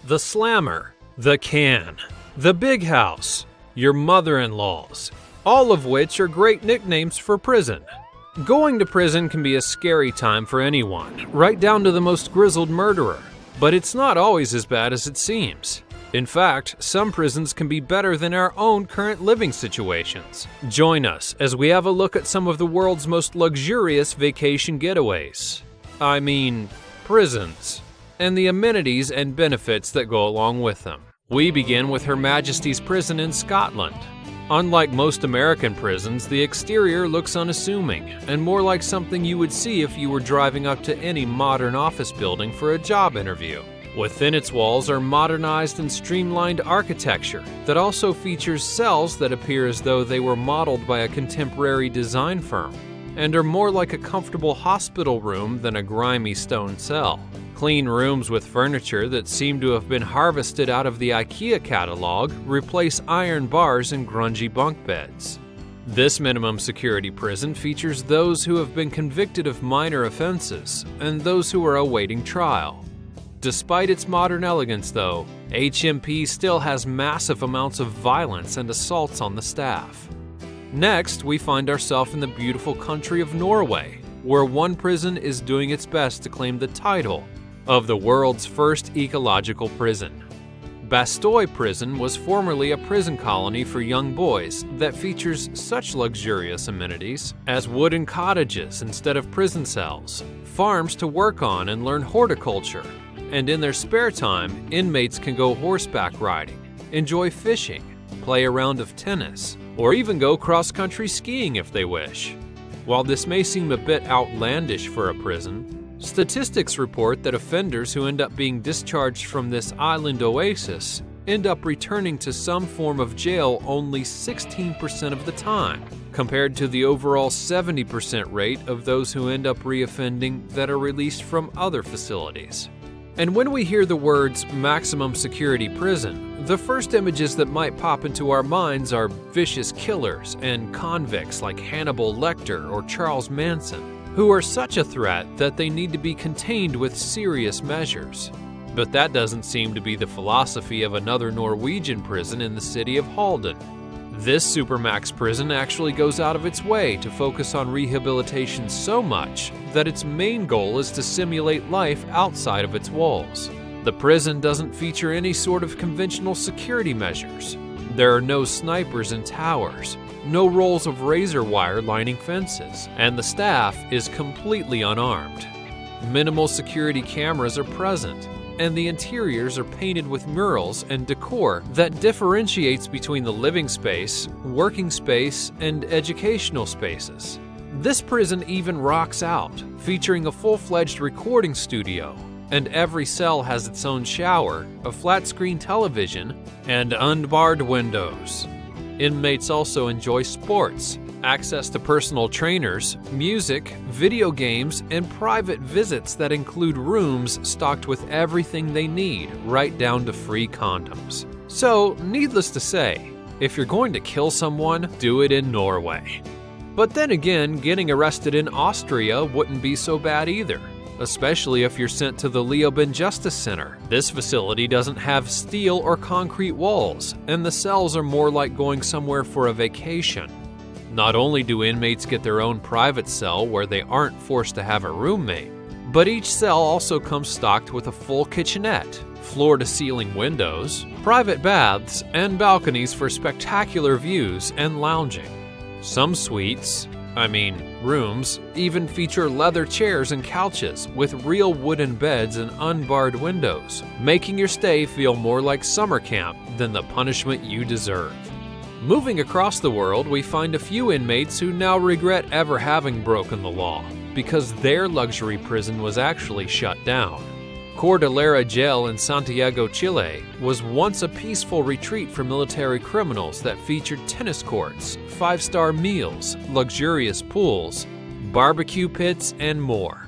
the slammer, the can, the big house, your mother-in-laws, all of which are great nicknames for prison. Going to prison can be a scary time for anyone, right down to the most grizzled murderer. But it's not always as bad as it seems. In fact, some prisons can be better than our own current living situations. Join us as we have a look at some of the world's most luxurious vacation getaways. I mean, prisons, and the amenities and benefits that go along with them. We begin with Her Majesty's Prison in Scotland. Unlike most American prisons, the exterior looks unassuming and more like something you would see if you were driving up to any modern office building for a job interview. Within its walls are modernized and streamlined architecture that also features cells that appear as though they were modeled by a contemporary design firm and are more like a comfortable hospital room than a grimy stone cell. Clean rooms with furniture that seem to have been harvested out of the IKEA catalog replace iron bars and grungy bunk beds. This minimum security prison features those who have been convicted of minor offenses and those who are awaiting trial. Despite its modern elegance, though, HMP still has massive amounts of violence and assaults on the staff. Next, we find ourselves in the beautiful country of Norway, where one prison is doing its best to claim the title of the world's first ecological prison. Bastøy Prison was formerly a prison colony for young boys that features such luxurious amenities as wooden cottages instead of prison cells, farms to work on and learn horticulture, and in their spare time, inmates can go horseback riding, enjoy fishing, play a round of tennis, or even go cross-country skiing if they wish. While this may seem a bit outlandish for a prison, statistics report that offenders who end up being discharged from this island oasis end up returning to some form of jail only 16% of the time, compared to the overall 70% rate of those who end up reoffending that are released from other facilities. And when we hear the words maximum security prison, the first images that might pop into our minds are vicious killers and convicts like Hannibal Lecter or Charles Manson, who are such a threat that they need to be contained with serious measures. But that doesn't seem to be the philosophy of another Norwegian prison in the city of Halden. This Supermax prison actually goes out of its way to focus on rehabilitation so much that its main goal is to simulate life outside of its walls. The prison doesn't feature any sort of conventional security measures. There are no snipers in towers, no rolls of razor wire lining fences, and the staff is completely unarmed. Minimal security cameras are present, and the interiors are painted with murals and decor that differentiates between the living space, working space, and educational spaces. This prison even rocks out, featuring a full-fledged recording studio, and every cell has its own shower, a flat-screen television, and unbarred windows. Inmates also enjoy sports, access to personal trainers, music, video games, and private visits that include rooms stocked with everything they need, right down to free condoms. So, needless to say, if you're going to kill someone, do it in Norway. But then again, getting arrested in Austria wouldn't be so bad either, especially if you're sent to the Leoben Justice Center. This facility doesn't have steel or concrete walls, and the cells are more like going somewhere for a vacation. Not only do inmates get their own private cell where they aren't forced to have a roommate, but each cell also comes stocked with a full kitchenette, floor-to-ceiling windows, private baths, and balconies for spectacular views and lounging. Some suites, rooms, even feature leather chairs and couches with real wooden beds and unbarred windows, making your stay feel more like summer camp than the punishment you deserve. Moving across the world, we find a few inmates who now regret ever having broken the law, because their luxury prison was actually shut down. Cordillera Jail in Santiago, Chile, was once a peaceful retreat for military criminals that featured tennis courts, 5-star meals, luxurious pools, barbecue pits, and more.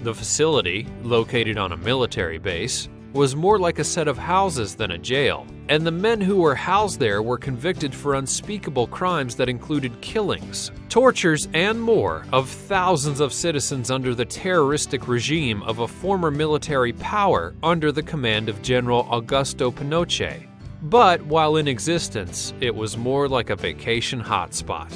The facility, located on a military base, was more like a set of houses than a jail, and the men who were housed there were convicted for unspeakable crimes that included killings, tortures, and more of thousands of citizens under the terroristic regime of a former military power under the command of General Augusto Pinochet. But while in existence, it was more like a vacation hotspot.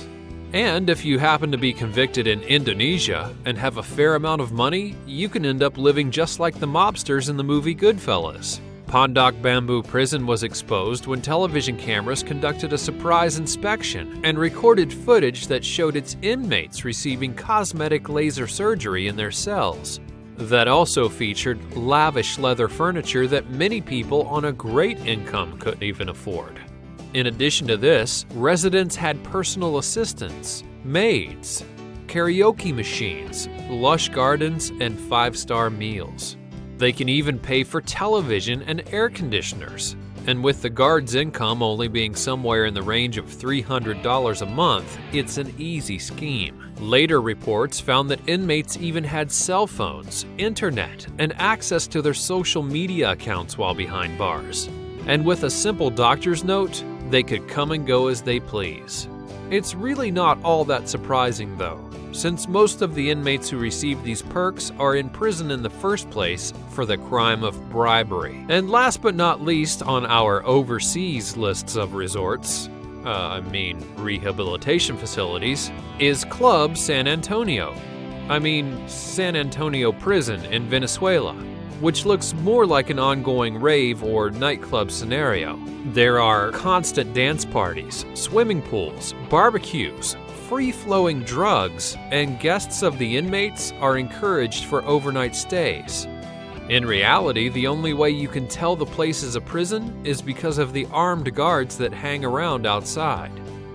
And if you happen to be convicted in Indonesia and have a fair amount of money, you can end up living just like the mobsters in the movie Goodfellas. Pondok Bamboo Prison was exposed when television cameras conducted a surprise inspection and recorded footage that showed its inmates receiving cosmetic laser surgery in their cells. That also featured lavish leather furniture that many people on a great income couldn't even afford. In addition to this, residents had personal assistants, maids, karaoke machines, lush gardens, and five-star meals. They can even pay for television and air conditioners. And with the guards' income only being somewhere in the range of $300 a month, it's an easy scheme. Later reports found that inmates even had cell phones, internet, and access to their social media accounts while behind bars. And with a simple doctor's note, they could come and go as they please. It's really not all that surprising though, since most of the inmates who receive these perks are in prison in the first place for the crime of bribery. And last but not least on our overseas lists of resorts, rehabilitation facilities, is Club San Antonio. San Antonio Prison in Venezuela, which looks more like an ongoing rave or nightclub scenario. There are constant dance parties, swimming pools, barbecues, free-flowing drugs, and guests of the inmates are encouraged for overnight stays. In reality, the only way you can tell the place is a prison is because of the armed guards that hang around outside.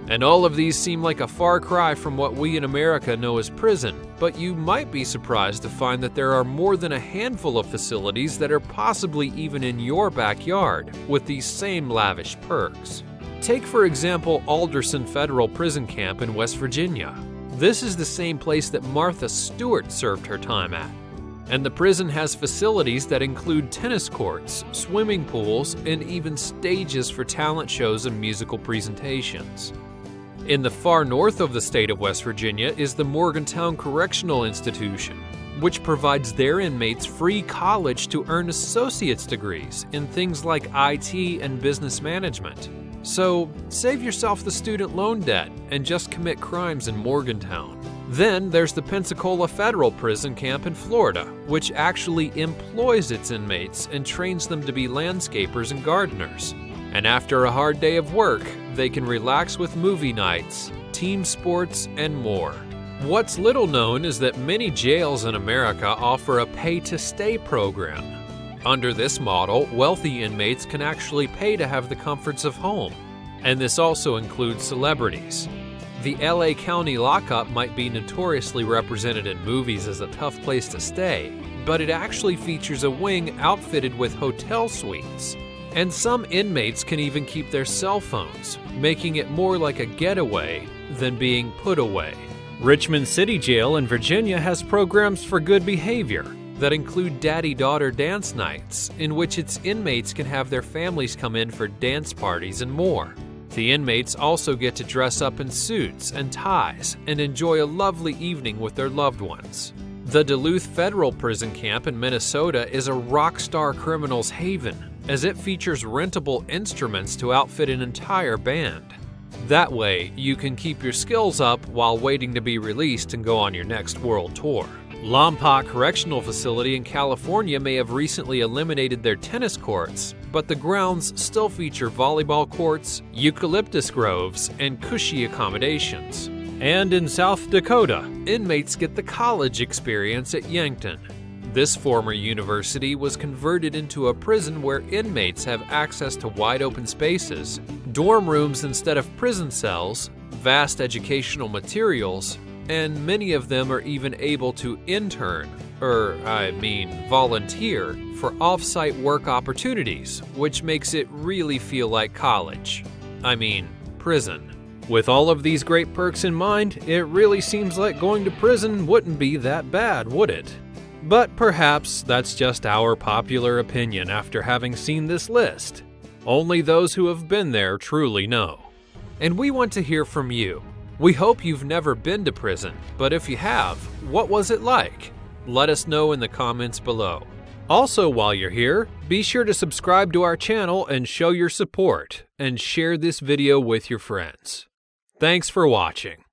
And all of these seem like a far cry from what we in America know as prison, but you might be surprised to find that there are more than a handful of facilities that are possibly even in your backyard with these same lavish perks. Take for example Alderson Federal Prison Camp in West Virginia. This is the same place that Martha Stewart served her time at. And the prison has facilities that include tennis courts, swimming pools, and even stages for talent shows and musical presentations. In the far north of the state of West Virginia is the Morgantown Correctional Institution, which provides their inmates free college to earn associate's degrees in things like IT and business management. So save yourself the student loan debt and just commit crimes in Morgantown. Then there's the Pensacola Federal Prison Camp in Florida, which actually employs its inmates and trains them to be landscapers and gardeners. And after a hard day of work, they can relax with movie nights, team sports, and more. What's little known is that many jails in America offer a pay-to-stay program. Under this model, wealthy inmates can actually pay to have the comforts of home, and this also includes celebrities. The LA County lockup might be notoriously represented in movies as a tough place to stay, but it actually features a wing outfitted with hotel suites. And some inmates can even keep their cell phones, making it more like a getaway than being put away. Richmond City Jail in Virginia has programs for good behavior that include daddy-daughter dance nights, in which its inmates can have their families come in for dance parties and more. The inmates also get to dress up in suits and ties and enjoy a lovely evening with their loved ones. The Duluth Federal Prison Camp in Minnesota is a rock star criminal's haven, as it features rentable instruments to outfit an entire band. That way, you can keep your skills up while waiting to be released and go on your next world tour. Lompoc Correctional Facility in California may have recently eliminated their tennis courts, but the grounds still feature volleyball courts, eucalyptus groves, and cushy accommodations. And in South Dakota, inmates get the college experience at Yankton. This former university was converted into a prison where inmates have access to wide open spaces, dorm rooms instead of prison cells, vast educational materials, and many of them are even able to volunteer for off-site work opportunities, which makes it really feel like college. Prison. With all of these great perks in mind, it really seems like going to prison wouldn't be that bad, would it? But perhaps that's just our popular opinion after having seen this list. Only those who have been there truly know. And we want to hear from you. We hope you've never been to prison, but if you have, what was it like? Let us know in the comments below. Also, while you're here, be sure to subscribe to our channel and show your support, and share this video with your friends. Thanks for watching.